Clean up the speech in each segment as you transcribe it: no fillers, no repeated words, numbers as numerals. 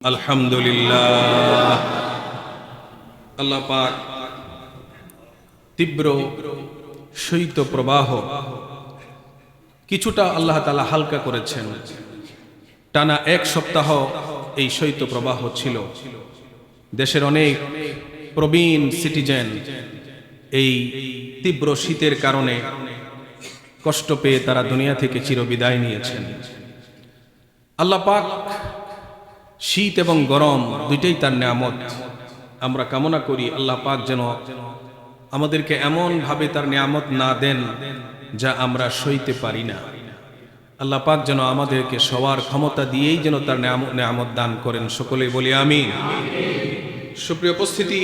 আলহামদুলিল্লাহ। আল্লাহ পাক তীব্র শৈত্য প্রবাহ কিছুটা আল্লাহ তাআলা হালকা করেছেন। টানা এক সপ্তাহ এই শৈত্য প্রবাহ ছিল। দেশের অনেক প্রবীণ সিটিজেন এই তীব্র শীতের কারণে কষ্ট পেয়ে তারা দুনিয়া থেকে চিরবিদায় নিয়েছেন। আল্লাহ পাক শীত এবং গরম দুইটাই তার নিয়ামত। আমরা কামনা করি আল্লাহ পাক যেন আমাদেরকে এমন ভাবে তার নিয়ামত না দেন যা আমরা সইতে পারি না। আল্লাহ পাক যেন আমাদেরকে সবার ক্ষমতা দিয়েই যেন তার নিয়ামত দান করেন। সকলেই বলি আমিন। সুপ্রিয় উপস্থিতি,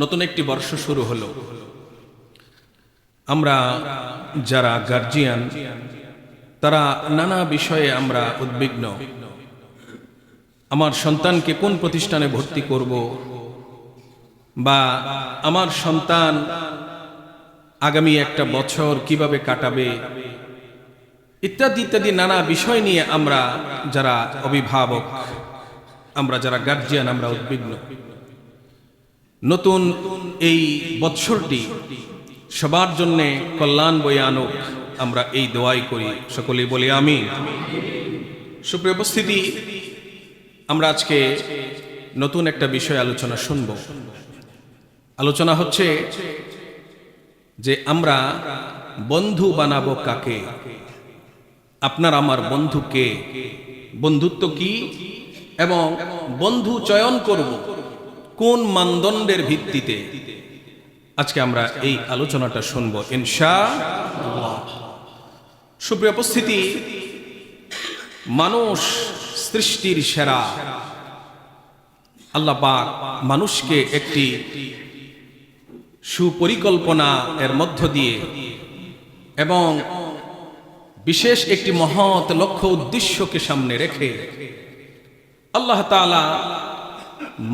নতুন একটি বর্ষ শুরু হলো। আমরা যারা গার্জিয়ান তারা নানা বিষয়ে আমরা উদ্বিগ্ন। আমার সন্তানকে কোন প্রতিষ্ঠানে ভর্তি করব, বা আমার সন্তান আগামী একটা বছর কিভাবে কাটাবে, ইত্যাদি ইত্যাদি নানা বিষয় নিয়ে আমরা যারা অভিভাবক, আমরা যারা গার্জিয়ান, আমরা উদ্বিগ্ন। নতুন এই বৎসরটি সবার জন্য কল্যাণ বয়ে আনুক, আমরা এই দোয়াই করি। সকলেই বলি আমিন। সুপ্রিয় উপস্থিতি, আমরা আজকে নতুন একটা বিষয় আলোচনা শুনব। আলোচনা হচ্ছে যে আমরা বন্ধু বানাবো কাকে। আপনার আমার বন্ধু কে, বন্ধুত্ব কি, এবং বন্ধু চয়ন করব কোন মানদণ্ডের ভিত্তিতে, আজকে আমরা এই আলোচনাটা শুনবো ইনশাআল্লাহ। সুপ্রিয় উপস্থিতি, মানুষ সৃষ্টির সেরা। আল্লাহ পাক মানুষকে একটি সুপরিকল্পনা এর মধ্য দিয়ে এবং বিশেষ একটি মহৎ লক্ষ্য উদ্দেশ্যকে সামনে রেখে আল্লাহ তাআলা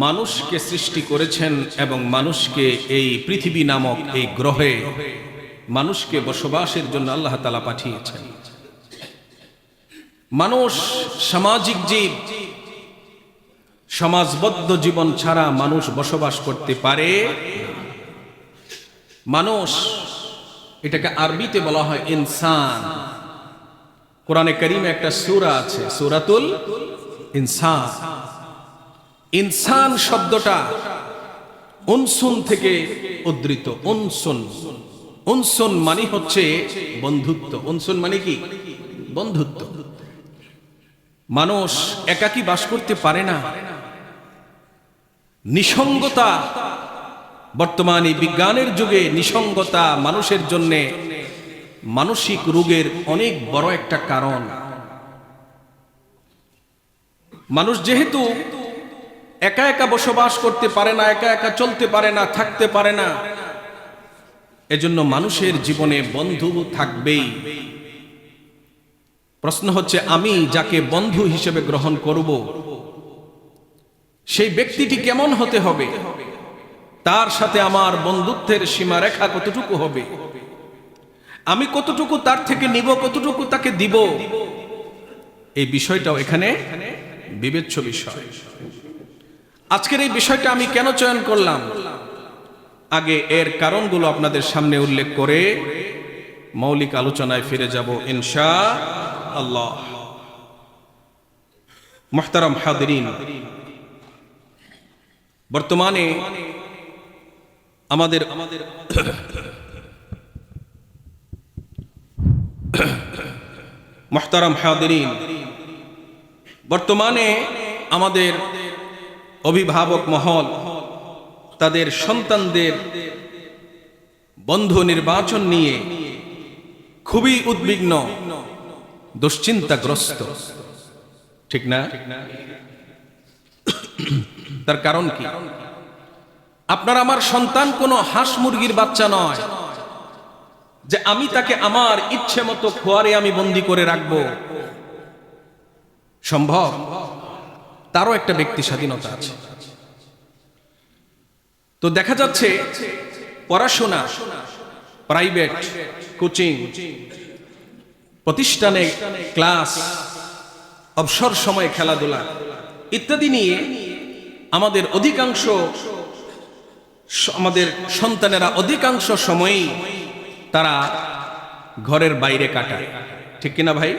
মানুষকে সৃষ্টি করেছেন এবং মানুষকে এই পৃথিবী নামক এই গ্রহে মানুষকে বসবাসের জন্য আল্লাহ তাআলা পাঠিয়েছেন। মানুষ সামাজিক জীব, সমাজবদ্ধ জীবন ছাড়া মানুষ বসবাস করতে পারে। মানুষ, এটাকে আরবিতে বলা হয় ইনসান। কোরআনে কারিমে একটা সূরা আছে, সূরাতুল ইনসান। ইনসান শব্দটা উনসুন থেকে উদ্ধৃত। উনসুন, উনসুন মানে হচ্ছে বন্ধুত্ব। উনসুন মানে কি? বন্ধুত্ব। মানুষ একাকী বাস করতে পারে না। নিসঙ্গতা, বর্তমানে বিজ্ঞানের যুগে নিসঙ্গতা মানুষের জন্য মানসিক রোগের অনেক বড় একটা কারণ। মানুষ যেহেতু একা একা বসবাস করতে পারে না, একা একা চলতে পারে না, থাকতে পারে না, এজন্য মানুষের জীবনে বন্ধু থাকবেই। প্রশ্ন হচ্ছে, আমি যাকে বন্ধু হিসেবে গ্রহণ করব সেই ব্যক্তিটি কেমন হতে হবে? তার সাথে আমার বন্ধুত্বের সীমারেখা কতটুকু হবে? আমি কতটুকু তার থেকে নিব, কতটুকু তাকে দিব? এই বিষয়টাও এখানে বিবেচ্য বিষয়। আজকের এই বিষয়টা আমি কেন চয়ন করলাম, আগে এর কারণগুলো আপনাদের সামনে উল্লেখ করে মৌলিক আলোচনায় ফিরে যাব ইনশাআল্লাহ। মুহতারাম হাদিরিন, বর্তমানে আমাদের মুহতারাম হাদিরিন, বর্তমানে আমাদের অভিভাবক মহল তাদের সন্তানদের বন্ধু নির্বাচন নিয়ে খুবই উদ্বিগ্ন, দুশ্চিন্তাগ্রস্ত। ঠিক না? তার কারণ কি? আপনার আমার সন্তান কোনো হাঁস মুরগির বাচ্চা নয় যে আমি তাকে আমার ইচ্ছে মতো খোয়ারে আমি বন্দী করে রাখবো। সম্ভব? তারও একটা ব্যক্তি স্বাধীনতা আছে। তো দেখা যাচ্ছে পড়াশোনা, প্রাইভেট কোচিং প্রতিষ্ঠানে ক্লাস অবসর সময় খেলাধুলা ইত্যাদি নিয়ে আমাদের সন্তানেরা অধিকাংশ সময়ই তারা ঘরের বাইরে কাটায়, ঠিক কিনা ভাই?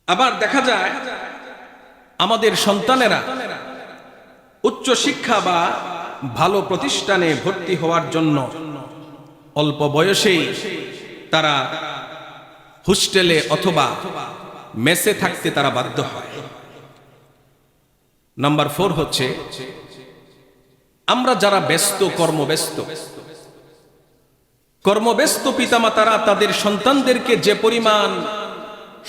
আবার দেখা যায় আমাদের সন্তানেরা উচ্চ শিক্ষা বা ভালো প্রতিষ্ঠানে ভর্তি হওয়ার জন্য অল্প বয়সেই তারা হোস্টেলে অথবা মেসে থাকতে তারা বাধ্য হয়। নাম্বার 4 হচ্ছে আমরা যারা কর্মব্যস্ত পিতামাতারা তাদের সন্তানদেরকে যে পরিমাণ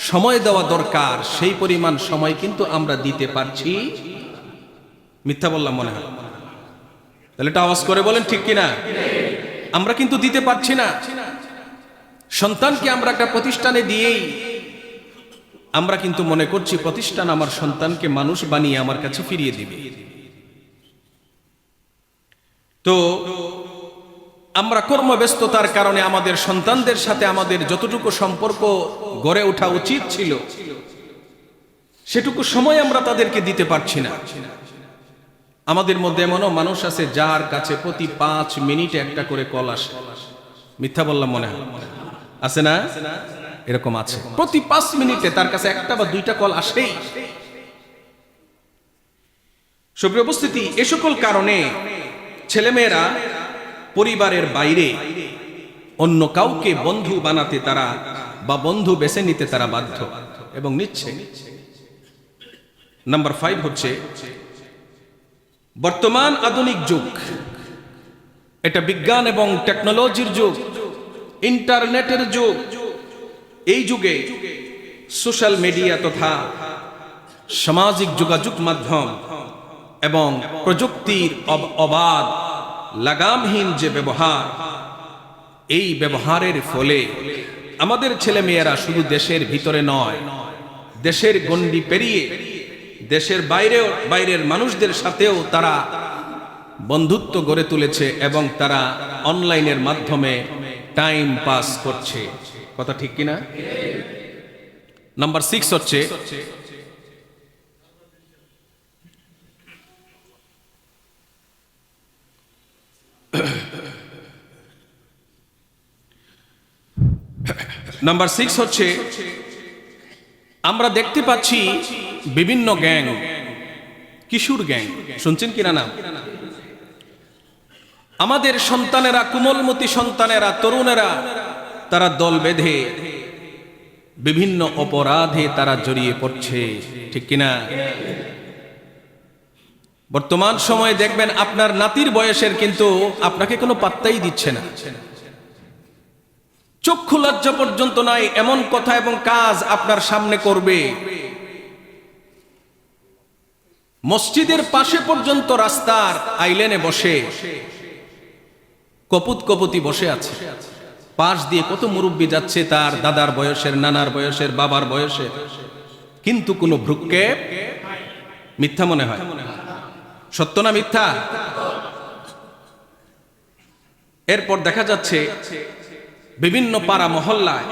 সময় দেওয়া দরকার সেই পরিমাণ সময় কিন্তু আমরা দিতে পারছি। মিথ্যা বললাম মনে হয়? তাহলে এটা আওয়াজ করে বলেন ঠিক কিনা? আমরা কিন্তু দিতে পারছি না। সন্তানকে আমরা একটা প্রতিষ্ঠানে দিয়েই আমরা কিন্তু মনে করছি প্রতিষ্ঠান আমার সন্তানকে মানুষ বানিয়ে আমার কাছে ফিরিয়ে দিবে। তো আমরা কর্মব্যস্ততার কারণে আমাদের সন্তানদের সাথে আমাদের যতটুকু সম্পর্ক গড়ে ওঠা উচিত ছিল সেটুকু সময় আমরা তাদেরকে দিতে পারছি না। আমাদের মধ্যে এমনও মানুষ আছে যার কাছে প্রতি 5 মিনিটে একটা করে কল আসে। মিথ্যা বললাম মনে হয়? আছে না? এরকম আছে, প্রতি 5 মিনিটে তার কাছে একটা বা দুইটা কল আসেই। সুপ্রিয় উপস্থিতি, এ সকল কারণে ছেলেমেয়েরা পরিবারের বাইরে অন্য কাউকে বন্ধু বানাতে তারা বা বন্ধু বেছে নিতে তারা বাধ্য এবং নিচ্ছে। নাম্বার 5 হচ্ছে বর্তমান আধুনিক যুগ, এটা বিজ্ঞান এবং টেকনোলজির যুগ, ইন্টারনেটের যুগ। এই যুগে সোশ্যাল মিডিয়া তথা সামাজিক যোগাযোগ মাধ্যম এবং প্রযুক্তির অবাধ লাগামহীন যে ব্যবহার, এই ব্যবহারের ফলে আমাদের ছেলেমেয়েরা শুধু দেশের ভিতরে নয়, দেশের গণ্ডি পেরিয়ে দেশের বাইরের মানুষদের সাথেও তারা বন্ধুত্ব গড়ে তুলেছে এবং তারা অনলাইনের মাধ্যমে টাইম পাস করছে। কথা ঠিক কিনা? নাম্বার 6 হচ্ছে আমরা দেখতে পাচ্ছি বিভিন্ন গ্যাং, কিশোর গ্যাং, শুনছেন কিনা নাম? আমাদের সন্তানেরা, কোমলমতি সন্তানেরা, তরুণেরা তারা দল বেঁধে বিভিন্ন অপরাধে তারা জড়িয়ে পড়ছে, ঠিক কিনা? বর্তমান সময়ে দেখবেন আপনার নাতির বয়সের কিন্তু আপনাকে কোনো পাত্তাই দিচ্ছে না, চক্ষু লজ্জা পর্যন্ত নাই, এমন কথা এবং কাজ আপনার সামনে করবে। মসজিদের পাশে পর্যন্ত রাস্তার আইলেনে বসে কপুতি বসে আছে, পাশ দিয়ে কত মুরব্বী যাচ্ছে তার দাদার বয়সের, নানার বয়সের, বাবার বয়সের, কিন্তু কোনো ভ্রুক্ষেপ। মিথ্যা মনে হয়? সত্য না মিথ্যা? এরপর দেখা যাচ্ছে বিভিন্ন পাড়া মহল্লায়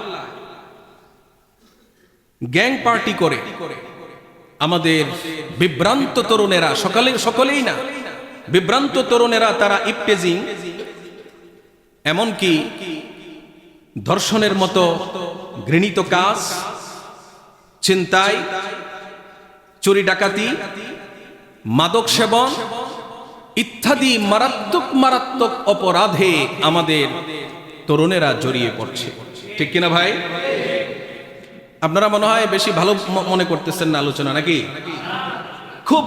গ্যাং পার্টি করে আমাদের বিভ্রান্ত তরুণেরা, সকলেই না, বিভ্রান্ত তরুণেরা তারা ইপটেজিং, এমনকি ধর্ষণের মতো ঘৃণিত কাজ, ছিনতাই, চুরি ডাকাতি, মাদক সেবন ইত্যাদি মারাত্মক অপরাধে আমাদের তরুণেরা জড়িয়ে পড়ছে, ঠিক কিনা ভাই? আপনারা মনে হয় বেশি ভালো মনে করতেছেন না আলোচনা, নাকি? খুব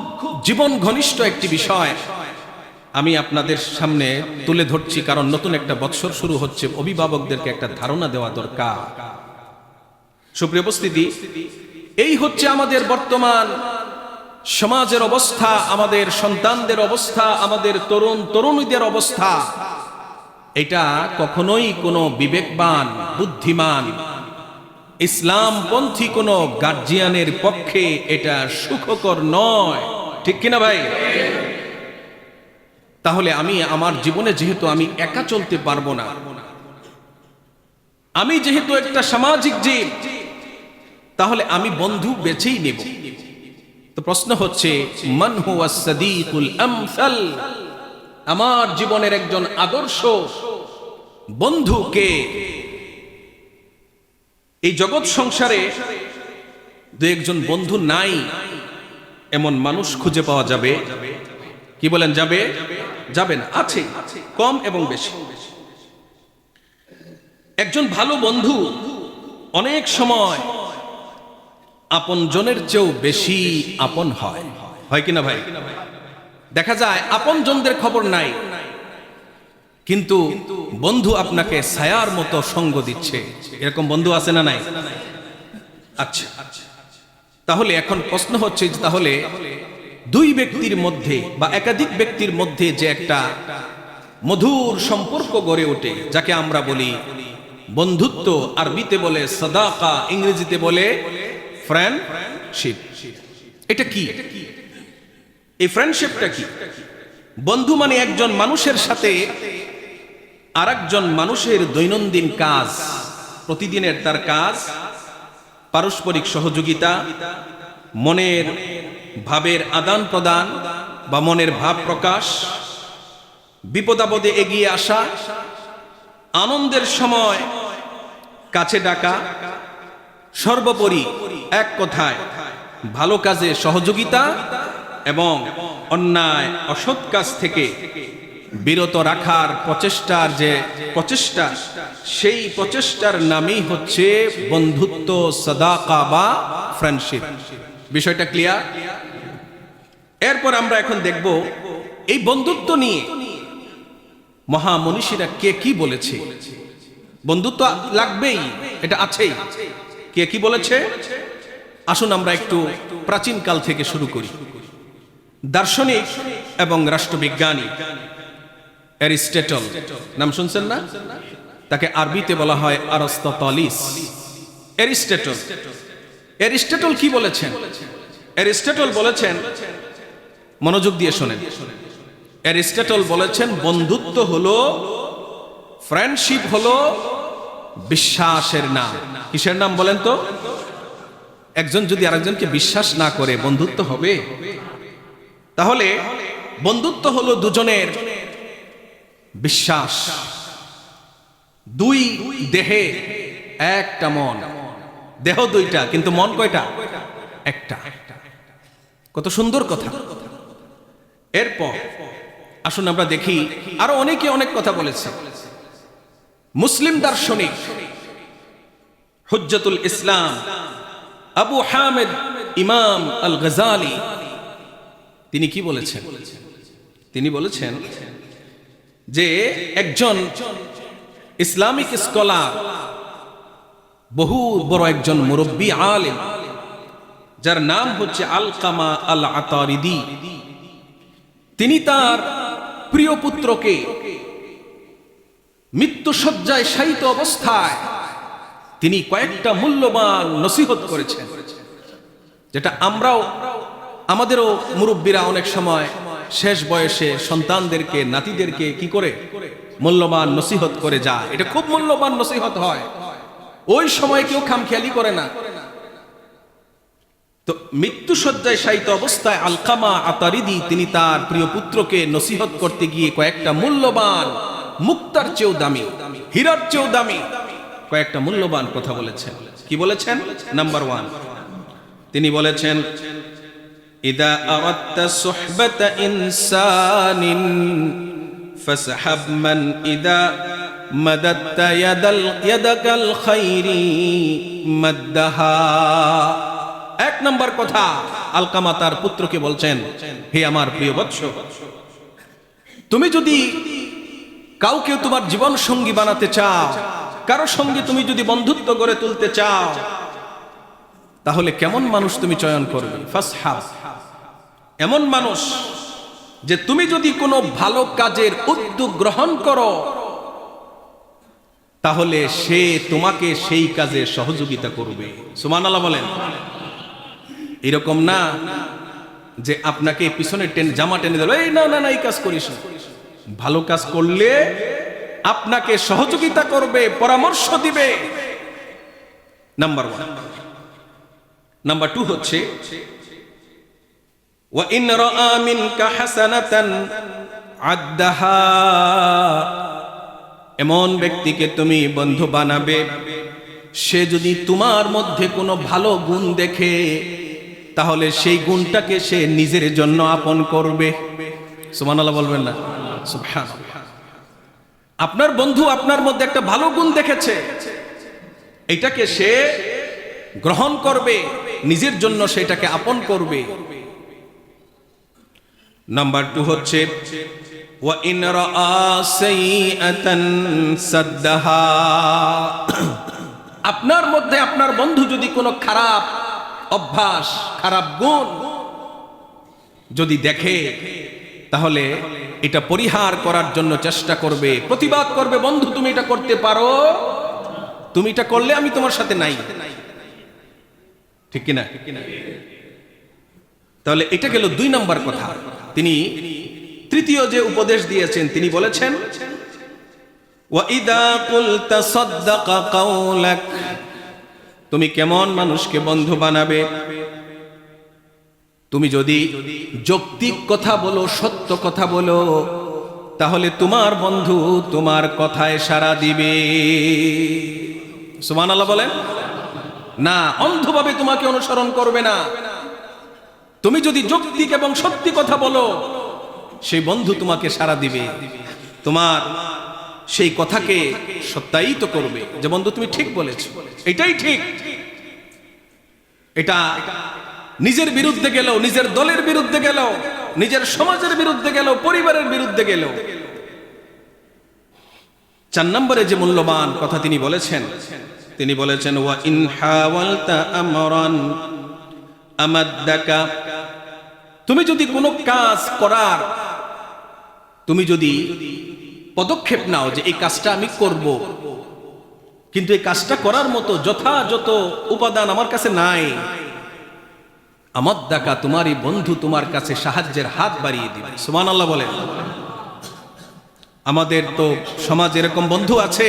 জীবন ঘনিষ্ঠ একটি বিষয় আমি আপনাদের সামনে তুলে ধরছি, কারণ নতুন একটা বৎসর শুরু হচ্ছে, অভিভাবকদেরকে একটা ধারণা দেওয়া দরকার। সুপ্রিয় উপস্থিতি, এই হচ্ছে আমাদের বর্তমান সমাজের অবস্থা, আমাদের সন্তানদের অবস্থা, আমাদের তরুণীদের অবস্থা। এটা কখনোই কোনো বিবেকবান, বুদ্ধিমান, ইসলামপন্থী কোনো গার্জিয়ানের পক্ষে এটা সুখকর নয়, ঠিক কিনা ভাই? তাহলে আমি আমার জীবনে যেহেতু আমি একা চলতে পারবো না, আমি যেহেতু একটা সামাজিক জীব, তাহলে আমি বন্ধু বেছেই নেব। তো প্রশ্ন হচ্ছে, মান হুয়া সাদিকুল আমসাল, আমার জীবনের একজন আদর্শ বন্ধু কে? এই জগৎ সংসারে দু একজন বন্ধু নাই এমন মানুষ খুঁজে পাওয়া যাবে? কি বলেন, যাবে? যাবে না, আছে, কম এবং বেশি। একজন ভালো বন্ধু অনেক সময় আপনজনের চেয়েও বেশি আপন হয়, হয় কিনা ভাই? দেখা যায় আপনজনদের খবর নাই, কিন্তু বন্ধু আপনাকে ছায়ার মতো সঙ্গ দিচ্ছে। এরকম বন্ধু আছে না নাই? আচ্ছা, তাহলে এখন প্রশ্ন হচ্ছে যে তাহলে দুই ব্যক্তির মধ্যে বা একাধিক ব্যক্তির মধ্যে যে একটা মধুর সম্পর্ক গড়ে ওঠে, যাকে আমরা বলি বন্ধুত্ব, আরবিতে বলে সাদাকা, ইংরেজিতে বলে ফ্রেন্ডশিপ। এটা কি? এই ফ্রেন্ডশিপটা কি? বন্ধু মানে একজন মানুষের সাথে আরেকজন মানুষের দৈনন্দিন কাজ, প্রতিদিনের তার কাজ, পারস্পরিক সহযোগিতা, মনের ভাবের আদান প্রদান বা মনের ভাব প্রকাশ, বিপদাপদে এগিয়ে আসা, আনন্দের সময় কাছে ডাকা, সর্বোপরি এক কথায় ভালো কাজে সহযোগিতা এবং অন্যায় অসৎ কাজ থেকে বিরত রাখার প্রচেষ্টার যে প্রচেষ্টা, সেই প্রচেষ্টার নামই হচ্ছে বন্ধুত্ব, সাদাকা বা ফ্রেন্ডশিপ। বিষয়টা ক্লিয়ার? এরপর আমরা এখন দেখব এই বন্ধুত্ব নিয়ে মহামনীষীরা কে কি বলেছে। বন্ধুত্ব লাগবেই, এটা আছেই। কে কি বলেছে? আসুন আমরা একটু প্রাচীন কাল থেকে শুরু করি। দার্শনিক এবং রাষ্ট্রবিজ্ঞানী অ্যারিস্টটল, নাম শুনছেন না? তাকে আরবিতে বলা হয় আরিস্টোটলিস। অ্যারিস্টটল কি বলেছেন? অ্যারিস্টটল বলেছেন, মনোযোগ দিয়ে শোনেন, অ্যারিস্টটল বলেছেন বন্ধুত্ব হলো, ফ্রেন্ডশিপ হলো বিশ্বাসের নাম। কিসের নাম বলেন তো? একজন যদি আরেকজনকে বিশ্বাস না করে বন্ধুত্ব হবে? তাহলে বন্ধুত্ব হলো দুজনের বিশ্বাস। দুই দেহে একটা মন, দেহ দুইটা কিন্তু মন কয়টা? একটা। কত সুন্দর কথা। এরপর আসুন আমরা দেখি, আরো অনেকে অনেক কথা বলেছে। মুসলিম দার্শনিক হুজ্জাতুল ইসলাম আবু হামিদ ইমাম আল গজালি তিনি কি বলেছেন? তিনি বলেছেন যে একজন ইসলামিক স্কলার, বহু বড় একজন মুরব্বী আলেম, যার নাম হচ্ছে আলকামা আল আতারিদি, তিনি তার প্রিয় পুত্রকে মৃত্যুশয্যায় শায়িত অবস্থায় তিনি কয়েকটা মূল্যবান নসিহত করেছেন, যেটা আমরাও, আমাদেরও মুরব্বীরা অনেক সময় শেষ বয়সে সন্তানদেরকে, নাতিদেরকে কি করে মূল্যবান নসিহত করে যায়। এটা খুব মূল্যবান নসিহত হয়, ওই সময় কেউ খামখেয়ালি করে না। তো মৃত্যুশয্যায় শায়িত অবস্থায় আলকামা আতারিদি তিনি তার প্রিয় পুত্রকে নসিহত করতে গিয়ে কয়েকটা মূল্যবান, মুক্তার চেয়েও দামি, হীরার চেয়েও দামি কয়েকটা মূল্যবান কথা বলেছেন। কি বলেছেন? নাম্বার 1, তিনি বলেছেন, ইদা আরাদতা সুহবাতা ইনসানিন ফাসহাব মান ইদা মাদাদতা ইয়াদাকাল খায়রি মাদ্দাহা। এক নম্বর কথা আলকামা তার পুত্রকে বলছেন, হে আমার প্রিয় বৎস, তুমি যদি কাউকে তোমার জীবন সঙ্গী বানাতে চাও, কারো সঙ্গে তুমি যদি বন্ধুত্ব গড়ে তুলতে চাও, তাহলে কেমন মানুষ তুমি চয়ন করবে? ফাসহাব, এমন মানুষ যে তুমি যদি কোনো ভালো কাজের উদ্যোগ গ্রহণ করো, তাহলে সে তোমাকে সেই কাজে সহযোগিতা করবে। সুবহানাল্লাহ বলেন। এরকম না যে আপনাকে পিছনে জামা টেনে দিল, এই না না না এই কাজ করিস না। ভালো কাজ করলে আপনাকে সহযোগিতা করবে, পরামর্শ দিবে। নাম্বার 1। নাম্বার 2 হচ্ছে ওয়া ইন রাআ মিনকা হাসানাতান আদ্দাহা, এমন ব্যক্তিকে তুমি বন্ধু বানাবে, সে যদি তোমার মধ্যে কোনো ভালো গুণ দেখে তাহলে সেই গুণটাকে সে নিজের জন্য আপন করবে। সুবহানাল্লাহ বলবেন না? সুবহানাল্লাহ। আপনার বন্ধু আপনার মধ্যে একটা ভালো গুণ দেখেছে, এটাকে সে গ্রহণ করবে, নিজের জন্য সেটাকে আপন করবে। নাম্বার 2 হচ্ছে ওয়া ইন রাআ সাইআতান সাদ্দাহা, আপনার মধ্যে আপনার বন্ধু যদি কোনো খারাপ অভ্যাস, খারাপ গুণ যদি দেখে তাহলে এটা পরিহার করার জন্য চেষ্টা করবে, প্রতিবাদ করবে, বন্ধু তুমি এটা করতে পারো, তুমি এটা করলে আমি তোমার সাথে নাই। ঠিক কিনা? তাহলে এটা গেল 2 নম্বর কথা। তিনি তৃতীয় যে উপদেশ দিয়েছেন, তিনি বলেছেন ওয়া ইদা কুলতা সাদ্দাকা কাওলাক, তুমি কেমন মানুষকে বন্ধু বানাবে? তুমি যদি যৌক্তিক কথা বলো, সত্য কথা বলো, তাহলে তোমার বন্ধু তোমার কথায় সাড়া দিবে। সুবহানাল্লাহ বলেন না, অন্ধভাবে তোমাকে অনুসরণ করবে না। তুমি যদি যৌক্তিক এবং সত্যি কথা বলো, সেই বন্ধু তোমাকে সাড়া দিবে, তোমার সেই কথাকে সত্যায়িত করবে যে বন্ধু তুমি ঠিক বলেছো, এটাই ঠিক। এটা নিজের বিরুদ্ধে গেল, নিজের দলের বিরুদ্ধে গেল, নিজের সমাজের বিরুদ্ধে গেল, পরিবারের বিরুদ্ধে গেল। 4 নম্বরে যে মূল্যবান কথা তিনি বলেছেন, তিনি বলেছেন ওয়া ইন হাওয়ালতা আমরান আমাদ্দাকা, তুমি যদি কোনো কাজ করার, তুমি যদি পদক্ষেপ নাও যে এই কাজটা আমি করব, কিন্তু এই কাজটা করার মতো যথাযথ উপাদান আমার কাছে নাই, আমাদ্দাকা, তোমারই বন্ধু তোমার কাছে সাহায্যের হাত বাড়িয়ে দিবে। সুবহানাল্লাহ বলেন। আমাদের তো সমাজ এরকম বন্ধু আছে,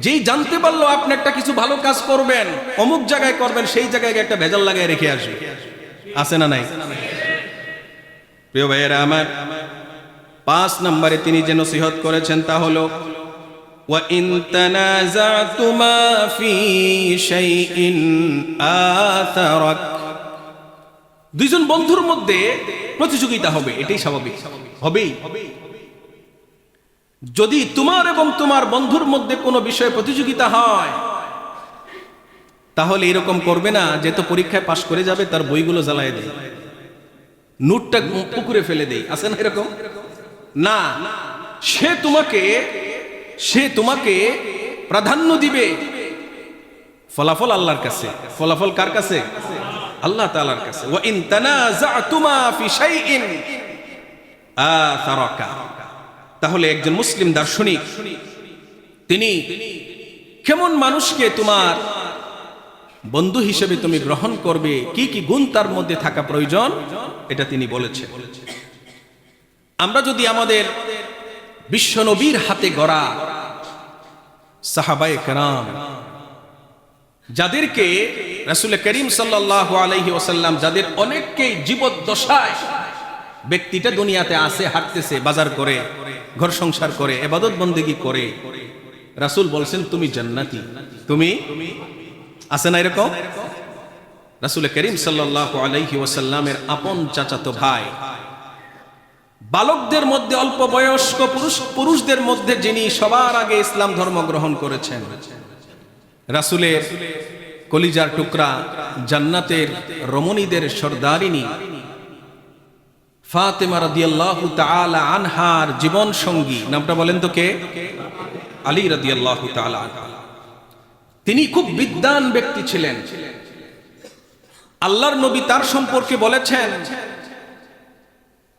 যেই জানতে পারলো আপনি একটা কিছু ভালো কাজ করবেন, অমুক জায়গায় করবেন, সেই জায়গায় একটা ভেজাল লাগায় রেখে আসবে। আছে না নাই? প্রিয় ভাইয়েরা আমার, 5 নম্বরে তিনি যে নসিহত করেছেন তা হলো ওয়া ইন তানাযাতুমা ফি শাইইন আথারাক, দুইজন বন্ধুর মধ্যে প্রতিযোগিতা হবে, এটাই স্বাভাবিক, হবেই। যদি তোমার এবং তোমার বন্ধুর মধ্যে কোনো বিষয়ে প্রতিযোগিতা হয়, তাহলে এরকম করবে না যে তো পরীক্ষায় পাশ করে যাবে, তার বইগুলো জ্বালায় দেয়, নোটটা পুকুরে ফেলে দেয়। আছে না এরকম? না, সে তোমাকে প্রাধান্য দিবে। ফলাফল আল্লাহর কাছে। ফলাফল কার কাছে? আল্লাহ তাআলার কাছে। ওয়া ইন তানাযাতুমা ফি শাইইন আথারাকা, তাহলে একজন মুসলিম দার্শনিক তিনি কেমন মানুষকে তোমার বন্ধু হিসেবে তুমি গ্রহণ করবে, কি কি গুণ তার মধ্যে থাকা প্রয়োজন, এটা তিনি বলেছেন। আমরা যদি আমাদের বিশ্বনবীর হাতে গড়া সাহাবায়ে কেরাম, যাদেরকে রাসূল করিম সাল্লাল্লাহু আলাইহি ওয়াসাল্লাম, যাদের অনেককেই জীবদ্দশায় ব্যক্তিটা দুনিয়াতে আসে, হাঁটতেছে, বাজার করে, ঘর সংসার করে, ইবাদত বন্দেগী করে, রাসূল বলছেন তুমি জান্নাতি, তুমি, আছে না এরকম? রাসূল করিম সাল্লাল্লাহু আলাইহি ওয়াসাল্লামের আপন চাচাতো ভাই, বালকদের মধ্যে, অল্প বয়স্ক পুরুষদের মধ্যে যিনি সবার আগে ইসলাম ধর্ম গ্রহণ করেছেন, রাসূলের কলিজার টুকরা, জান্নাতের রমণীদের সর্দারিনী ফাতেমা রাদিয়াল্লাহু তাআলা আনহার জীবন সঙ্গী, নামটা বলেন তো কে? আলী রাদিয়াল্লাহু তাআলা আনহু। তিনি খুব বিদ্বান ব্যক্তি ছিলেন। আল্লাহর নবী তার সম্পর্কে বলেছেন,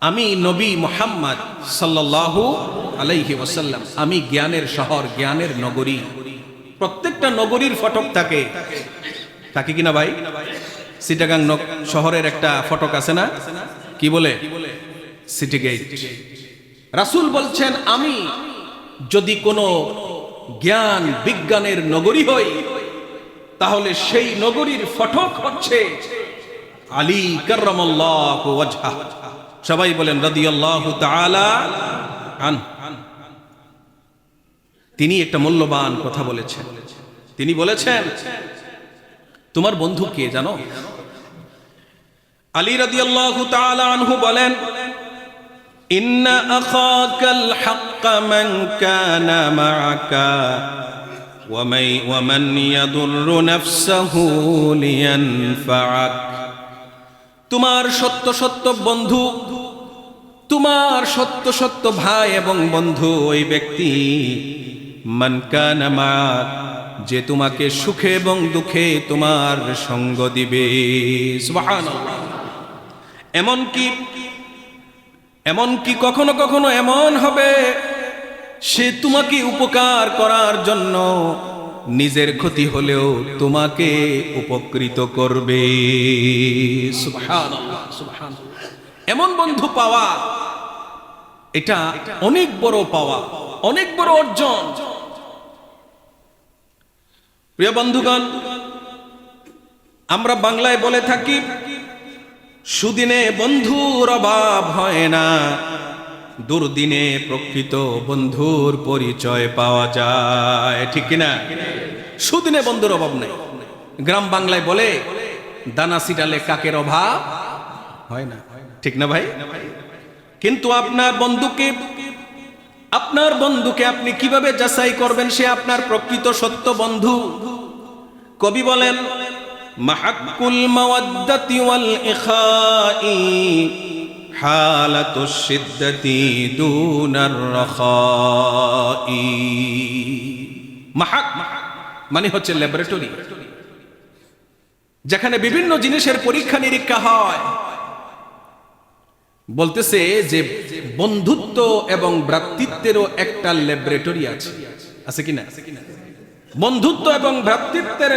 আমি নবী মুহাম্মদ সাল্লাল্লাহু আলাইহি ওয়াসাল্লাম, আমি জ্ঞানের শহর, জ্ঞানের নগরী। প্রত্যেকটা নগরীর ফটক থাকে, থাকে কিনা ভাই? চিটাগাং শহরের একটা ফটক আছে না, কি বলে? City gate. রাসূল বলছেন, আমি যদি কোনো জ্ঞান বিজ্ঞানের নগরী হই, তাহলে সেই নগরীর ফটক হচ্ছে আলী কাররামাল্লাহু ওয়াজহা। সবাই বলেন রাদিয়াল্লাহু তাআলা আনহু। তিনি একটা মূল্যবান কথা বলেছেন। তিনি বলেছেন, তোমার বন্ধু কে জানো? আলী রাদিয়াল্লাহু তাআলা আনহু বলেন, ইন্না আখাকাল হাক্কা মান কানা মাআকা ওয়া মান ইয়াদুররু নাফসাহু লিয়ানফাআক। তোমার সত্য সত্য বন্ধু, তোমার সত্য সত্য ভাই এবং বন্ধু ওই ব্যক্তি, মান কানা মাআক, যে তোমাকে সুখে এবং দুঃখে তোমার সঙ্গ দিবে। সুবহানাল্লাহ। এমনকি কখনো কখনো এমন হবে সে তোমাকে উপকার করার জন্য নিজের ক্ষতি হলেও তোমাকে উপকৃত করবে। সুবহানাল্লাহ, সুবহানাল্লাহ। এমন বন্ধু পাওয়া এটা অনেক বড় পাওয়া, অনেক বড় অর্জন। প্রিয় বন্ধুগণ, আমরা বাংলায় বলে থাকি, সুদিনে বন্ধুর অভাব হয় না, দুর্দিনে প্রকৃত বন্ধুর পরিচয় পাওয়া যায়। ঠিক কিনা? সুদিনে বন্ধুর অভাব নাই। গ্রাম বাংলায় বলে, দানা সিটালে কাকের অভাব হয় না। ঠিক না ভাই? কিন্তু আপনার বন্ধুকে আপনি কিভাবে যাচাই করবেন সে আপনার প্রকৃত সত্য বন্ধু? কবি বলেন, মাহাক্কুল মাওয়াদ্দাতি ওয়াল ইখাই হালাতুশ শিদ্দাতি দুনার রাখাই। মাহাক মানে হচ্ছে ল্যাবরেটরি, যেখানে বিভিন্ন জিনিসের পরীক্ষা নিরীক্ষা হয়। বলতেছে যে বন্ধুত্ব এবং ভ্রাতৃত্বেরও একটা ল্যাবরেটরি আছে। আছে কিনা? বন্ধুত্ব এবং ভ্রাতৃত্বের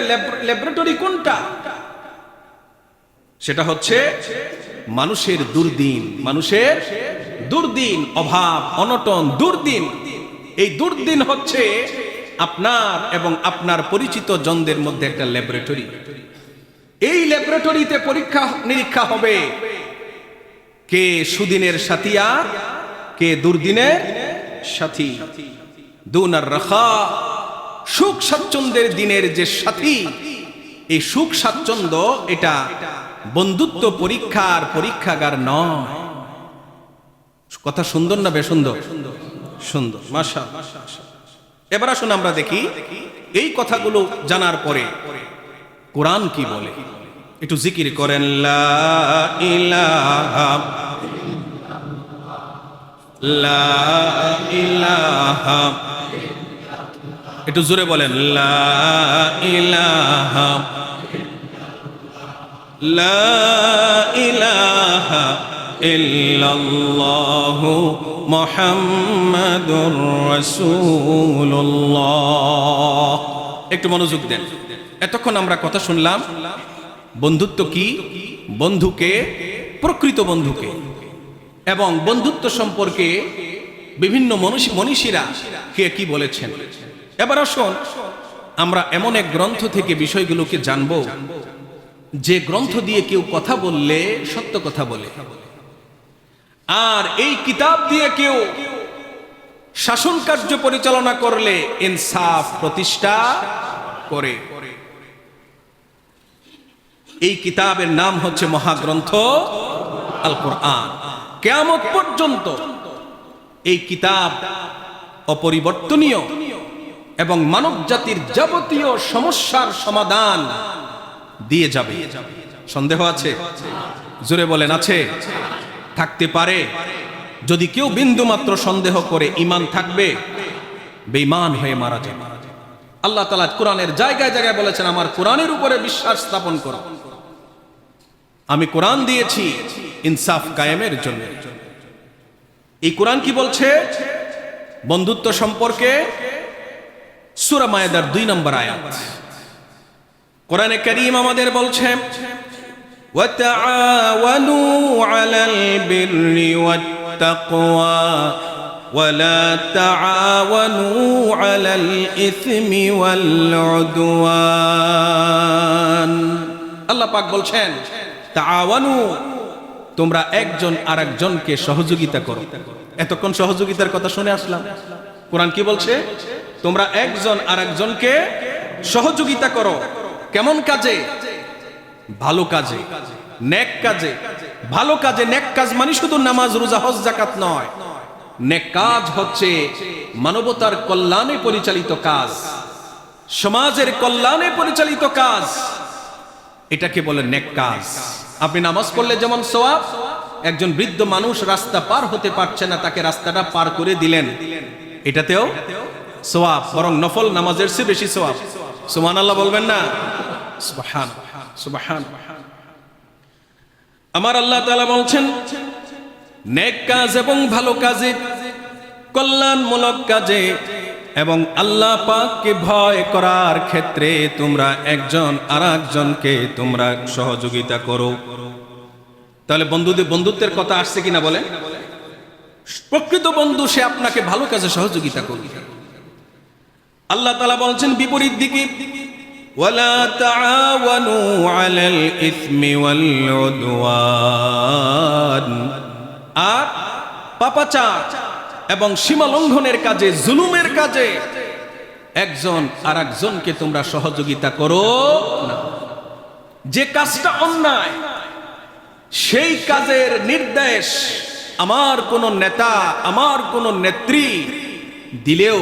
ল্যাবরেটরি কোনটা? সেটা হচ্ছে মানুষের দুর্দিন, অভাব, অনটন, দুর্দিন। এই দুর্দিন হচ্ছে আপনার এবং আপনার পরিচিত জনদের মধ্যে একটা ল্যাবরেটরি। এই ল্যাবরেটরিতে পরীক্ষা নিরীক্ষা হবে কে সুদিনের সাথী আর কে দুর্দিনের সাথী। দুনার রাখা, সুখ স্বাচ্ছন্দ্যের দিনের যে সাথী, এই সুখ স্বাচ্ছন্দ্য এটা বন্ধুত্ব পরীক্ষার পরীক্ষাগার নয়। কথা সুন্দর না বেসুন্দর? সুন্দর, মাশাআল্লাহ। এবার আসুন আমরা দেখি এই কথাগুলো জানার পরে কোরআন কি বলে। একটু জিকির করেন, লা ইলাহা লা ইলাহা। একটু জোরে বলেন, লা ইলাহা লা ইলাহা ইল্লাল্লাহু মুহাম্মাদুর রাসূলুল্লাহ। একটু মনোযোগ দেন। এতক্ষণ আমরা কথা শুনলাম বন্ধুত্ব কি, বন্ধুকে, প্রকৃত বন্ধুকে, এবং বন্ধুত্ব সম্পর্কে বিভিন্ন মনীষীরা কে কি বলেছেন। এবার আসুন আমরা এমন এক গ্রন্থ থেকে বিষয়গুলোকে জানব যে গ্রন্থ দিয়ে কেউ কথা বললে সত্য কথা বলে, আর এই কিতাব দিয়ে কেউ শাসন কার্য পরিচালনা করলে ইনসাফ প্রতিষ্ঠা করে। এই কিতাবের নাম হচ্ছে মহাগ্রন্থ আল কোরআন। কিয়ামত পর্যন্ত এই কিতাব অপরিবর্তনীয় এবং মানব জাতির যাবতীয় সমস্যার সমাধান দিয়ে যাবে। সন্দেহ আছে? জোরে বলেন, আছে? থাকতে পারে? যদি কেউ বিন্দু মাত্র সন্দেহ করে ঈমান থাকবে, বেঈমান হয়ে মারা যাবে। আল্লাহ তাআলা কোরআনের জায়গায় জায়গায় বলেছেন, আমার কোরআনের উপরে বিশ্বাস স্থাপন করো। আমি কোরআন দিয়েছি ইনসাফ কায়েমের জন্য। এই কোরআন কি বলছে বন্ধুত্ব সম্পর্কে? সূরা মায়েদার 2 নম্বর আয়াত। কোরআনে কারীম আমাদের বলছে, ওয়াতাআওয়ানু আলাল বিররি ওয়াত তাকওয়া ওয়ালা তাআওয়ানু আলাল ইসমি ওয়াল উদওয়ান। আল্লাহ পাক বলছেন তাআওয়ানু, তোমরা একজন আরেকজনকে সহযোগিতা করো। এতক্ষণ সহযোগিতার কথা শুনে আসলাম, কোরআন কি বলছে? তোমরা একজন আরেকজনকে সহযোগিতা করো। কেমন কাজে? ভালো কাজে, নেক কাজে। ভালো কাজে, নেক কাজ মানে শুধু নামাজ, রোজা, হজ, যাকাত নয়। নেক কাজ হচ্ছে মানবতার কল্যাণে পরিচালিত কাজ, সমাজের কল্যাণে পরিচালিত কাজ, এটাকে বলে নেক কাজ। আপনি নামাজ পড়লে যেমন সওয়াব, একজন বৃদ্ধ মানুষ রাস্তা পার হতে পারছে না, তাকে রাস্তাটা পার করে দিলেন, এটাতেও সওয়াব, বরং নফল নামাজের চেয়ে বেশি সওয়াব। সুবহানাল্লাহ বলবেন না? সুবহান সুবহান। আমার আল্লাহ তাআলা বলছেন নেক কাজ এবং ভালো কাজে, কল্যাণমূলক কাজে এবং আল্লাহ পাককে ভয় করার ক্ষেত্রে তোমরা একজন আরেকজনকে তোমরা সহযোগিতা করো। তাহলে বন্ধুত্বের কথা আসছে কিনা বলে? প্রকৃত বন্ধু সে আপনাকে ভালো কাজে সহযোগিতা করবে। আল্লাহ তাআলা বলছেন বিপরীত দিকে ওয়ালা তাআওয়ানু আলাল ইসমি ওয়াল উদওয়ান, আর পাপাচার এবং সীমা লঙ্ঘনের কাজে, জুলুমের কাজে একজন আরেকজনকে তোমরা সহযোগিতা করো না। যে কাজটা অন্যায় সেই কাজের নির্দেশ আমার কোন নেতা, আমার কোন নেত্রী দিলেও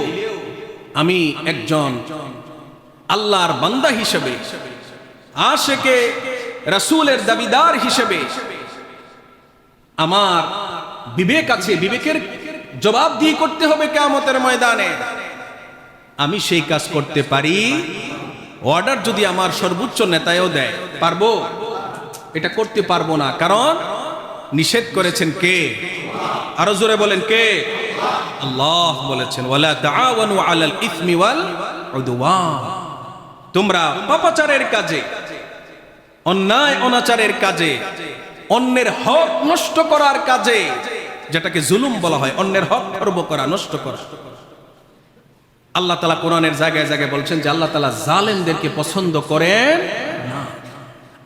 আমি একজন আল্লাহর বান্দা হিসেবে, আশিকে রাসূলের দাবিদার হিসেবে আমার বিবেক আছে, বিবেকের জবাবদিহি করতে হবে কিয়ামতের ময়দানে। আমি সেই কাজ করতে পারি, অর্ডার যদি আমার সর্বোচ্চ নেতায়ও দেয়, পারবো? এটা করতে পারবো না, কারণ নিষেধ করেছেন কে? আরো জোরে বলেন কে? আল্লাহ বলেছেন ওয়ালা তাআওয়ানু আলাল ইসমি ওয়াল উদওয়ান, তোমরা পাপাচারের কাজে, অন্যায় অনাচারের কাজে, অন্যের হক নষ্ট করার কাজে, যেটাকে জুলুম বলা হয়, অন্যের হক খর্ব করা, নষ্ট করা। আল্লাহ তাআলা কোরআনের জায়গায় জায়গায় বলছেন যে আল্লাহ তাআলা জালেমদেরকে পছন্দ করেন না।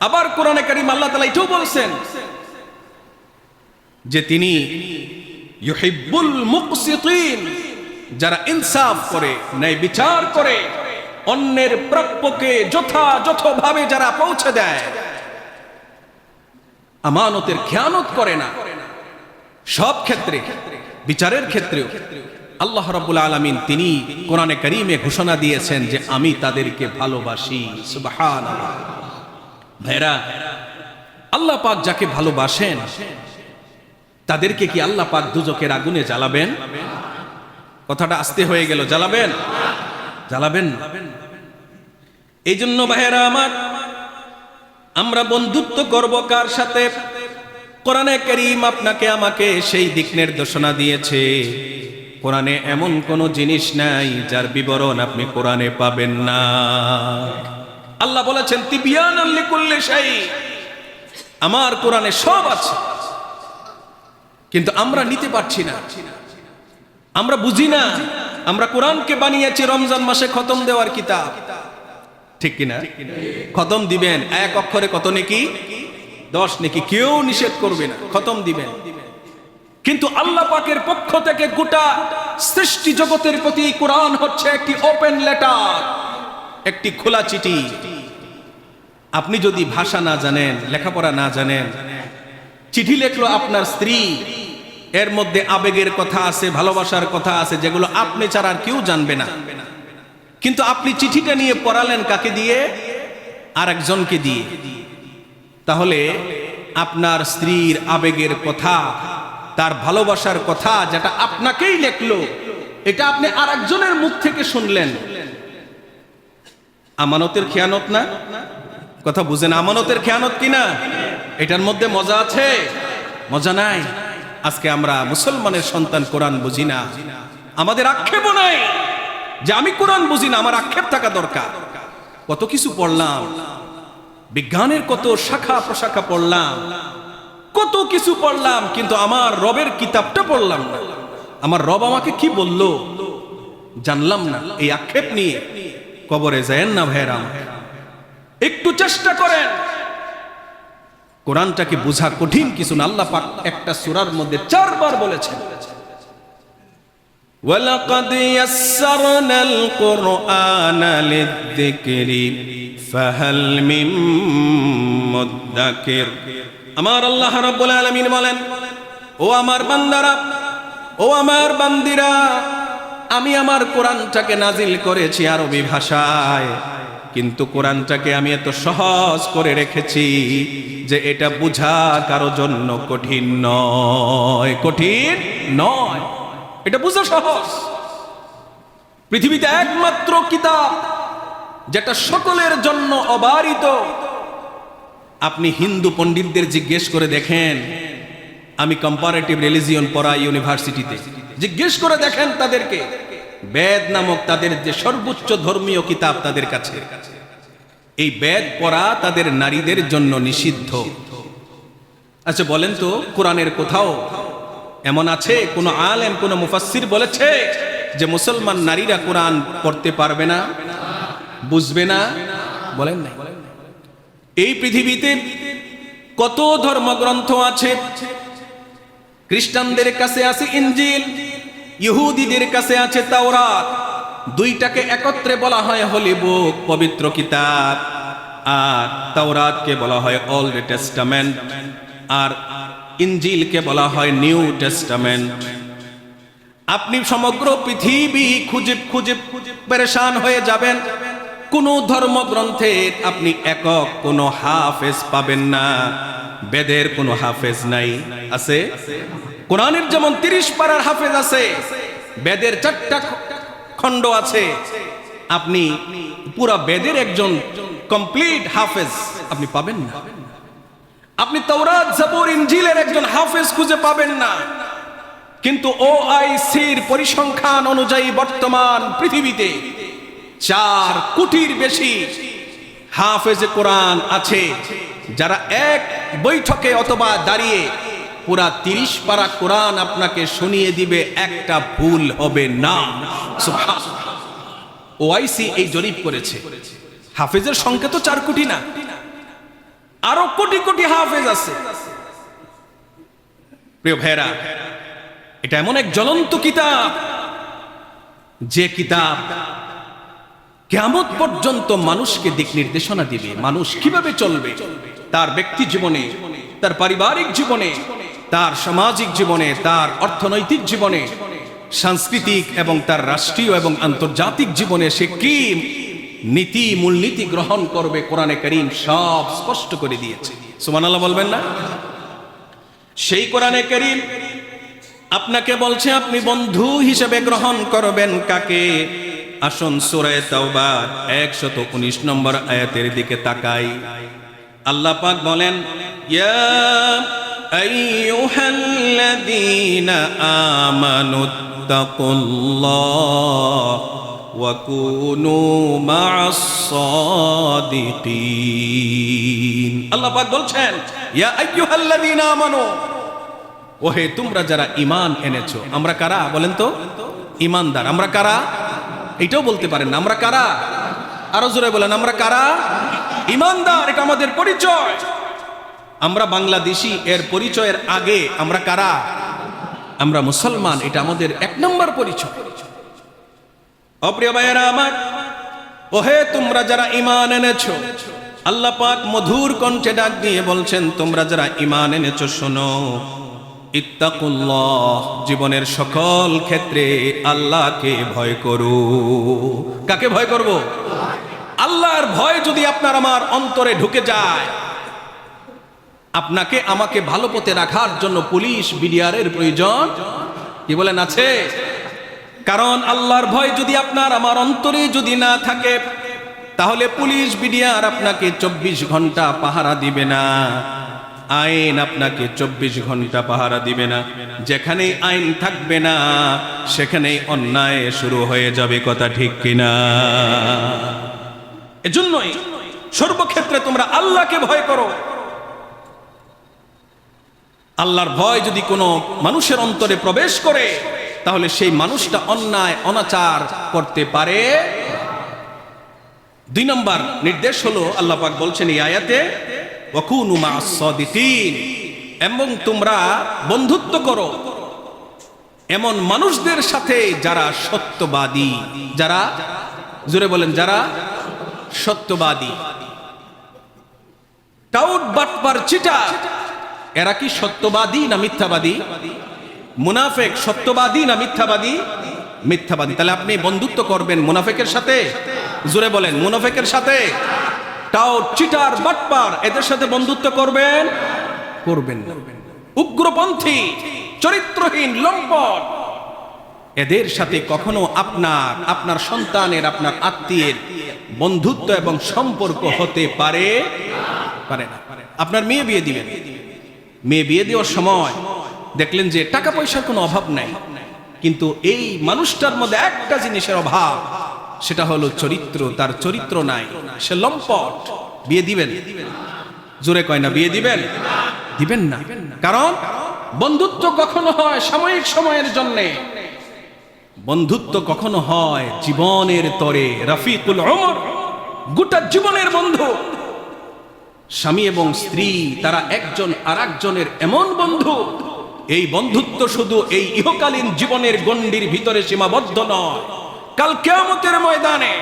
আবার কোরআনে কারীম আল্লাহ তাআলা এটাও বলছেন যে তিনি ইউহিব্বুল মুকসিতিন, যারা ইনসাফ করে, ন্যায় বিচার করে, অন্যের প্রাপ্যকে যথাযথভাবে যারা পৌঁছে দেয়, আমানতের খেয়ানত করে না, সব ক্ষেত্রে, বিচারের ক্ষেত্রেও আল্লাহ রাব্বুল আলামিন তিনি কোরআনে কারীমে ঘোষণা দিয়েছেন যে আমি তাদেরকে ভালোবাসি। সুবহানাল্লাহ। ভাইরা, আল্লাহ পাক যাকে ভালোবাসেন তাদেরকে কি আল্লাহ পাক দুজকের আগুনে জ্বালাবেন? কথাটা আস্তে হয়ে গেল, জ্বালাবেন? জ্বালাবেন। এই জন্য ভাইরা আমার, আমরা বন্ধুত্ব করব কার সাথে? কোরআনে কারীম আপনাকে আমাকে সেই দিক নির্দেশনা দিয়েছে। কোরআনে এমন কোন জিনিস নাই যার বিবরণ আপনি কোরআনে পাবেন না। আল্লাহ বলেছেন তিবিয়ানাল লিকুল্লি শাই, আমার কোরআনে সব আছে, কিন্তু আমরা নিতে পারছি না, আমরা বুঝি না। আমরা কোরআনকে বানিয়েছি রমজান মাসে খতম দেওয়ার কিতাব, ঠিক কিনা? খতম দিবেন, এক অক্ষরে কত নেকি? 10 নেকি। কেউ নিষেধ করবে না, খতম দিবেন। কিন্তু আল্লাহ পাকের পক্ষ থেকে গোটা সৃষ্টি জগতের প্রতি কোরআন হচ্ছে একটি ওপেন লেটার, একটি খোলা চিঠি। আপনি যদি ভাষা না জানেন, লেখাপড়া না জানেন, চিঠি লেখলো আপনার স্ত্রী, এর মধ্যে আবেগের কথা আছে, ভালোবাসার কথা আছে, যেগুলো আপনি ছাড়া আর কেউ জানবে না। কিন্তু আপনি চিঠিটা নিয়ে পড়ালেন কাকে দিয়ে? আরেকজনকে দিয়ে। তাহলে আপনার স্ত্রীর আবেগের কথা, তার ভালোবাসার কথা, যেটা আপনাকেই লেখলো, এটা আপনি আরেকজনের মুখ থেকে শুনলেন। আমানতের খেয়ানত না? কথা বুঝেন, আমানতের খেয়ানত কিনা? এটার মধ্যে মজা আছে? মজা নাই। আজকে আমরা মুসলমানের সন্তান কোরআন বুঝি না, আমাদের আক্ষেপও নাই যে আমি কোরআন বুঝি না, আমার আক্ষেপ থাকা দরকার। কত কিছু পড়লাম, বিজ্ঞানের কত শাখা প্রশাখা পড়লাম, কত কিছু পড়লাম, কিন্তু আমার রবের কিতাবটা পড়লাম না। আমার রব আমাকে কি বলল জানলাম না, এই আক্ষেপ নিয়ে কবরে যায়েন না ভাইরা। একটু চেষ্টা করেন, কোরআনটাকে বোঝা কঠিন কিছু না। আল্লাহ পাক একটা সূরার মধ্যে 4 বার বলেছেন, ওয়ালাকাদ ইয়াসসারনাল কুরআনা লিয-যিকরি ফাহাল মিন মুদ্দাকির। আমার আল্লাহ রাব্বুল আলামিন বলেন, ও আমার বান্দারা, ও আমার বান্দিরা, আমি আমার কোরআনটাকে নাজিল করেছি আরবি ভাষায়, কিন্তু কোরআনটাকে আমি এত সহজ করে রেখেছি যে এটা বোঝা কারো জন্য কঠিন নয়, কঠিন নয়, এটা বোঝা সহজ। পৃথিবীতে একমাত্র কিতাব যেটা সকলের জন্য অবারিত। আপনি হিন্দু পণ্ডিতদের জিজ্ঞেস করে দেখেন, আমি কম্পারেটিভ রিলিজিয়ন পড়াই ইউনিভার্সিটিতে, জিজ্ঞেস করে দেখেন তাদেরকে, বেদ নামক তাদের যে সর্বোচ্চ ধর্মীয় কিতাব তাদের কাছে, এই বেদ পড়া তাদের নারীদের জন্য নিষিদ্ধ। আচ্ছা বলেন তো, কোরআনের কোথাও এমন আছে কোন আলেম কোন মুফাসসির বলেছে যে মুসলমান নারীরা কোরআন পড়তে পারবে না, বুঝবে না? বলেন না। এই পৃথিবীতে কত ধর্মগ্রন্থ আছে। খ্রিস্টানদের কাছে আছে ইনজিল, ইহুদিদের কাছে আছে তাওরাত। দুইটাকে একত্রে বলা হয় হোলি বুক, পবিত্র কিতাব, আর তাওরাতকে বলা হয় ওল্ড টেস্টামেন্ট, আর ইনজিলকে বলা হয় নিউ টেস্টামেন্ট। আপনি সমগ্র পৃথিবী খুঁজে খুঁজে পেরেশান হয়ে যাবেন, কোন ধর্মগ্রন্থের আপনি একক কোন হাফেজ পাবেন না। বেদের কোন হাফেজ নাই, আছে? কোরআনের যেমন 30 পারার হাফেজ আছে, বেদের 4টা খণ্ড আছে। আপনি পুরা বেদের একজন কমপ্লিট হাফেজ আপনি পাবেন না। আপনি তাওরাত, জাবুর, ইনজিলের একজন হাফেজ খুঁজে পাবেন না। কিন্তু ওআইসির পরিসংখ্যান অনুযায়ী বর্তমান পৃথিবীতে 4 কোটির বেশি হাফেজে কোরআন আছে, যারা এক বৈঠকে অথবা দাঁড়িয়ে পুরা 30 পারা কোরআন আপনাকে শুনিয়ে দিবে, একটা ভুল হবে না। সুবহানাল্লাহ। ওআইসি এই জরিপ করেছে। হাফেজের সংখ্যা তো 4 কোটি না, আরো কোটি কোটি হাফেজ আছে। প্রিয় ভাইরা, এটা এমন এক জ্বলন্ত কিতাব, যে কিতাব কিয়ামত পর্যন্ত মানুষকে দিক নির্দেশনা দিবে, মানুষ কিভাবে চলবে তার ব্যক্তি জীবনে, তার পারিবারিক জীবনে, তার সামাজিক জীবনে, তার অর্থনৈতিক জীবনে, সাংস্কৃতিক এবং তার রাষ্ট্রীয় এবং আন্তর্জাতিক জীবনে সে কি নীতি মূলনীতি গ্রহণ করবে, কোরআনে কারীম সব স্পষ্ট করে দিয়েছে। সুবহানাল্লাহ বলবেন না? সেই কোরআনে কারীম আপনাকে বলছে আপনি বন্ধু হিসেবে গ্রহণ করবেন কাকে? আসুন সূরা তাওবার 119 নম্বর আয়াতের দিকে তাকাই। আল্লাহ পাক বলেন, ইয়া আইয়ুহাল্লাযীনা আমানুত্তাকুল্লাহ ওয়া কুনু মা'আস সাদিকিন। আল্লাহ পাক বলছেন, ইয়া আইয়ুহাল্লাযীনা আমানু, ওহে তোমরা যারা ঈমান এনেছো। আমরা কারা বলেন তো? ঈমানদার। আমরা কারা? এটাও বলতে পারেন না, আমরা কারা? আরো জোরে বলেন, আমরা কারা? ঈমানদার। এটা আমাদের পরিচয়। আমরা বাংলাদেশী, এর পরিচয়ের আগে আমরা কারা? আমরা মুসলমান। এটা আমাদের 1 নম্বর পরিচয়। অপ্রিয় ভাইয়েরা আমার, ওহে তোমরা যারা ঈমান এনেছো, আল্লাহ পাক মধুর কণ্ঠে ডাক দিয়ে বলছেন, তোমরা যারা ঈমান এনেছো শোনো, ইত্তাকুল্লাহ, জীবনের সকল ক্ষেত্রে আল্লাহকে ভয় করো। কাকে ভয় করব? আল্লাহর ভয় যদি আপনার আমার অন্তরে ঢুকে যায়, আপনাকে আমাকে ভালো পথে রাখার জন্য পুলিশ বিডিআরের প্রয়োজন কি বলেন আছে? কারণ আল্লাহর ভয় যদি আপনার আমার অন্তরে যদি না থাকে, তাহলে পুলিশ বিডিআর আপনাকে 24 ঘন্টা পাহারা দিবে না, আইন আপনাকে 24 ঘন্টা পাহারা দিবে না। যেখানে আইন থাকবে না সেখানেই অন্যায় শুরু হয়ে যাবে। কথা ঠিক কিনা? এজন্যই সর্বক্ষেত্রে তোমরা আল্লাহকে ভয় করো। আল্লাহর ভয় যদি কোনো মানুষের অন্তরে প্রবেশ করে, তাহলে সেই মানুষটা অন্যায় অনাচার করতে পারে। 2 নম্বর নির্দেশ হলো আল্লাহ পাক বলছেন এই আয়াতে, ওয়াকুনু মা'আস সাদিকিন, এবং তোমরা বন্ধুত্ব করো এমন মানুষদের সাথে যারা সত্যবাদী, যারা, জোরে বলেন, যারা সত্যবাদী। টাউট বাটপার চিটার এরা কি সত্যবাদী না মিথ্যাবাদী? মুনাফেক সত্যবাদী না মিথ্যাবাদী? মিথ্যাবাদী। তাহলে আপনি বন্ধুত্ব করবেন মুনাফেকের সাথে? জোরে বলেন, মুনাফেকের সাথে। টাউট চিটার বাটপার এদের সাথে বন্ধুত্ব করবেন না। উগ্রপন্থী চরিত্রহীন লম্পট এদের সাথে কখনো আপনার সন্তানের, আপনার আত্মীয়ের বন্ধুত্ব এবং সম্পর্ক হতে পারে না। আপনার মেয়ে বিয়ে দিবেন, মেয়ে বিয়ে দেওয়ার সময় দেখলেন যে টাকা পয়সার কোনো অভাব নাই, কিন্তু এই মানুষটার মধ্যে একটা জিনিসের অভাব, সেটা হলো চরিত্র। তার চরিত্র নাই, সে লম্পট, বিয়ে দিবেন? জোরে কয় না, বিয়ে দিবেন না। কারণ বন্ধুত্ব কখনো হয় সাময়িক সময়ের জন্য, বন্ধুত্ব কখনো হয় জীবনের তরে। রাফিকুল উমর, গোটা জীবনের বন্ধু। স্বামী এবং স্ত্রী তারা একজন আরেকজনের এমন বন্ধু, এই বন্ধুত্ব শুধু এই ইহকালীন জীবনের গণ্ডির ভিতরে সীমাবদ্ধ নয়, কাল কিয়ামতের ময়দানে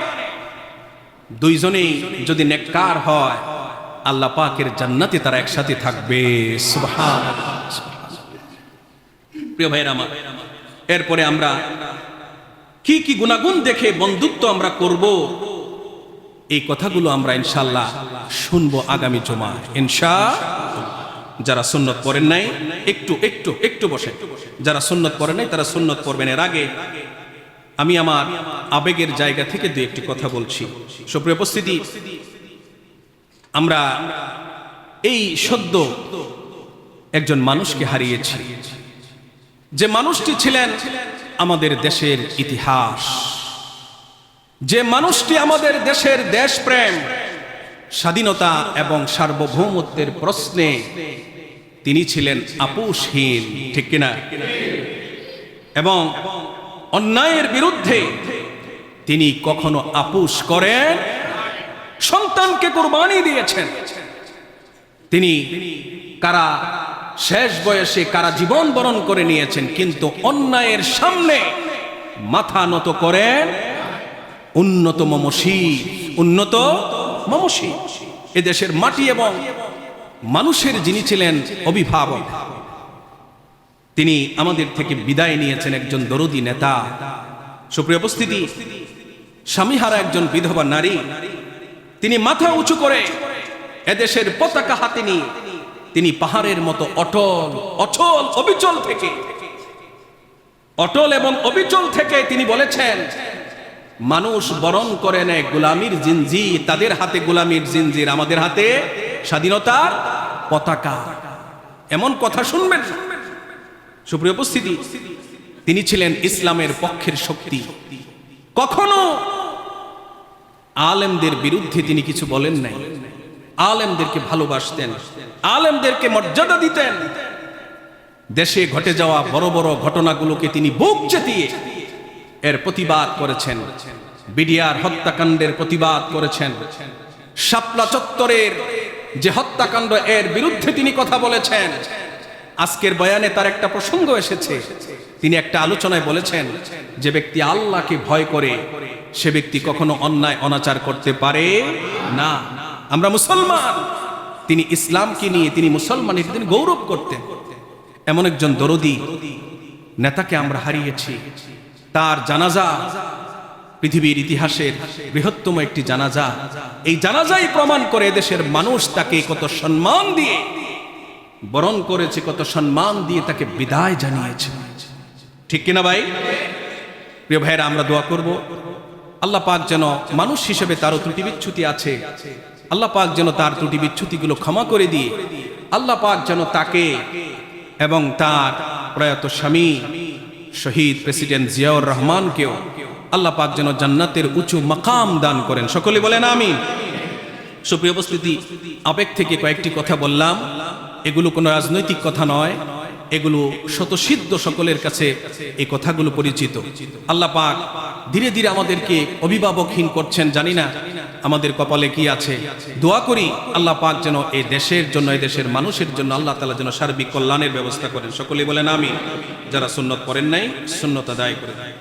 দুইজনেই যদি নেককার হয়, আল্লাহ পাকের জান্নাতে তারা একসাথে থাকবে। সুবহানাল্লাহ। প্রিয় ভাইরা আমার, এরপরে আমরা কি কি গুণাগুণ দেখে বন্ধুত্ব আমরা করব, এই কথাগুলো আমরা ইনশাআল্লাহ শুনবো আগামী জুমায় ইনশাআল্লাহ। যারা সুন্নত পড়েন নাই একটু বসে, যারা সুন্নত পড়েন নাই তারা সুন্নত পড়বেন। এর আগে আমি আমার আবেগের জায়গা থেকে দুই একটি কথা বলছি। সুপ্রিয় উপস্থিতি, আমরা এই সদ্য একজন মানুষকে হারিয়েছি, যে মানুষটি ছিলেন আমাদের দেশের ইতিহাস, যে মানুষটি আমাদের দেশের দেশপ্রেম, স্বাধীনতা এবং সার্বভৌমত্বের প্রশ্নে তিনি ছিলেন আপোষহীন, ঠিক কিনা? এবং অন্যায়ের বিরুদ্ধে তিনি কখনো আপোষ করেন, সন্তানকে কুরবানি দিয়েছেন। তিনি কারা শেষ বয়সে কারা জীবন বরণ করে নিয়েছেন, কিন্তু অন্যায়ের সামনে মাথা নত করেন উন্নত মমশী। এদেশের মাটি এবং মানুষের যিনি ছিলেন অভিভাবক, তিনি আমাদের থেকে বিদায় নিয়েছেন একজন দরদি নেতা। সুপ্রিয় উপস্থিতি, স্বামীহারা একজন বিধবা নারী, তিনি মাথা উঁচু করে এদেশের পতাকা হাতে নিয়ে তিনি পাহাড়ের মতো অটল এবং অবিচল থেকে তিনি বলেছেন, মানুষ বরণ করে নেয় গোলামির জিনজির, তাদের হাতে গোলামির জিনজির, আমাদের হাতে স্বাধীনতার পতাকা। এমন কথা শুনবেন। সুপ্রিয় উপস্থিতি, তিনি ছিলেন ইসলামের পক্ষের শক্তি। কখনো আলেমদের বিরুদ্ধে তিনি কিছু বলেন নাই, আলেমদেরকে ভালোবাসতেন, আলেমদেরকে মর্যাদা দিতেন। দেশে ঘটে যাওয়া বড় বড় ঘটনাগুলোকে তিনি বুক চেতিয়ে এর প্রতিবাদ করেছেন। বিডিআর হত্যাকাণ্ডের প্রতিবাদ করেছেন। শাপলা চত্বরের যে হত্যাকাণ্ড, এর বিরুদ্ধে তিনি কথা বলেছেন। আজকের বয়ানে তার একটা প্রসঙ্গ এসেছে, তিনি একটা আলোচনায় বলেছেন, যে ব্যক্তি আল্লাহকে ভয় করে সে ব্যক্তি কখনো অন্যায় অনাচার করতে পারে না। আমরা মুসলমান, তিনি ইসলামকে নিয়ে, তিনি মুসলমানের তিনি গৌরব করতেন। এমন একজন দরদি নেতাকে আমরা হারিয়েছি। তার জানাজা পৃথিবীর ইতিহাসের বৃহত্তম একটি জানাজা। এই জানাজাই প্রমাণ করে দেশের মানুষ তাকে কত সম্মান দিয়ে বরণ করেছে, কত সম্মান দিয়ে তাকে বিদায় জানিয়েছে, ঠিক কিনা ভাই? প্রিয় ভাইরা, আমরা দোয়া করব আল্লাহ পাক যেন, মানুষ হিসেবে তারও ত্রুটি বিচ্যুতি আছে, আল্লাহ পাক যেন তার ত্রুটি বিচ্যুতিগুলো ক্ষমা করে দিয়ে আল্লাহ পাক যেন তাকে এবং তার প্রয়াত স্বামী শহীদ প্রেসিডেন্ট জিয়াউর রহমানকেও আল্লাহ পাক যেন জান্নাতের উঁচু মাকাম দান করেন। সকলে বলেন আমিন। সুপ্রিয় উপস্থিতি, আবেগ থেকে কয়েকটি কথা বললাম, এগুলো কোনো রাজনৈতিক কথা নয়, এগুলো শতসিদ্ধ, সকলের কাছে এই কথাগুলো পরিচিত। আল্লাহ পাক ধীরে ধীরে আমাদেরকে অভিভাবকহীন করছেন, জানি না আমাদের কপালে কি আছে। দোয়া করি আল্লাহ পাক যেন এই দেশের জন্য, এই দেশের মানুষের জন্য আল্লাহ তাআলা যেন সার্বিক কল্যাণের ব্যবস্থা করেন। সকলে বলেন আমিন। যারা সুন্নত পড়েন নাই, সুন্নত আদায় করে দেয়।